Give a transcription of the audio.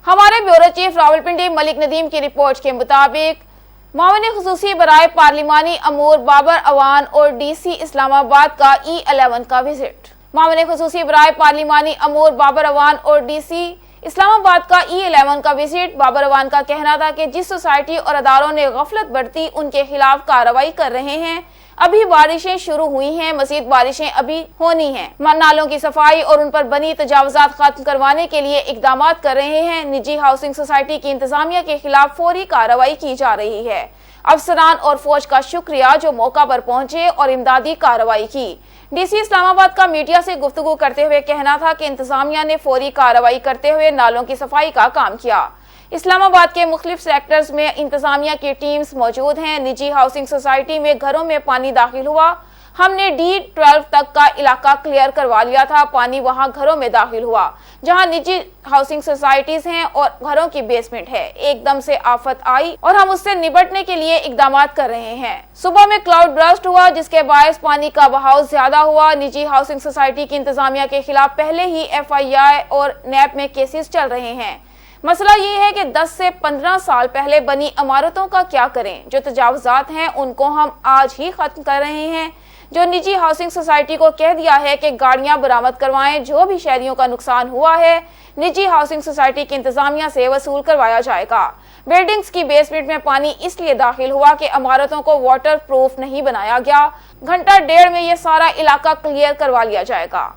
हमारे bureau chief Rawalpindi Malik Nadeem की report के मुताबिक मामले खसूसी बराए पार्लिमानी अमूर बाबर अवान और डीसी इस्लामाबाद का E11 का विजिट। मामले खसूसी बराए पार्लिमानी अमूर बाबर अवान और डीसी इस्लामाबाद का E11 का विजिट। बाबर अवान का कहना था कि जिस सोसाइटी और अदारों ने गफलत बरती उनके खिलाफ कार्रवाई कर रहे हैं। अभी बारिशें शुरू हुई हैं, मजीद बारिशें अभी होनी हैं। नालों की सफाई और उन पर बनी तजावुजात खत्म करवाने के लिए इकदाम कर रहे हैं। निजी हाउसिंग सोसाइटी की इंतजामिया के खिलाफ फौरी कार्रवाई की जा रही है। अफसरान और फौज का शुक्रिया जो मौका पर पहुंचे और इमदादी कार्रवाई की। डीसी इस्लामाबाद का मीडिया से गुफ्तगू करते हुए कहना था कि इंतजामिया ने फौरी कार्रवाई करते हुए नालों की सफाई का काम किया। इस्लामाबाद के मुख्तलिफ सेक्टर्स में इंतजामिया की टीम्स मौजूद हैं। निजी हाउसिंग सोसाइटी में घरों में पानी दाखिल हुआ। हमने D12 तक का इलाका क्लियर करवा लिया था। पानी वहां घरों में दाखिल हुआ जहां निजी हाउसिंग सोसाइटीज हैं और घरों की बेसमेंट है। एकदम से आफत आई और हम उससे निपटने के लिए इकदाम कर रहे हैं। सुबह में क्लाउड बर्स्ट हुआ जिसके बायस पानी का बहाव ज्यादा हुआ। निजी हाउसिंग सोसाइटी की इंतजामिया के खिलाफ पहले ही FII और NAP में केसेस चल रहे हैं। मसला ये है कि 10 से 15 साल पहले बनी इमारतों का क्या करें। जो तजावुजात हैं उनको हम आज ही खत्म कर रहे हैं। जो निजी हाउसिंग सोसाइटी को कह दिया है कि गाड़ियां बरामद करवाएं, जो भी शहरियों का नुकसान हुआ है निजी हाउसिंग सोसाइटी की इंतजामिया से वसूल करवाया जाएगा। बिल्डिंग्स की बेसमेंट में पानी इसलिए दाखिल हुआ कि इमारतों को वाटर प्रूफ नहीं बनाया गया। घंटा डेढ़ में ये सारा इलाका क्लियर करवा लिया जाएगा।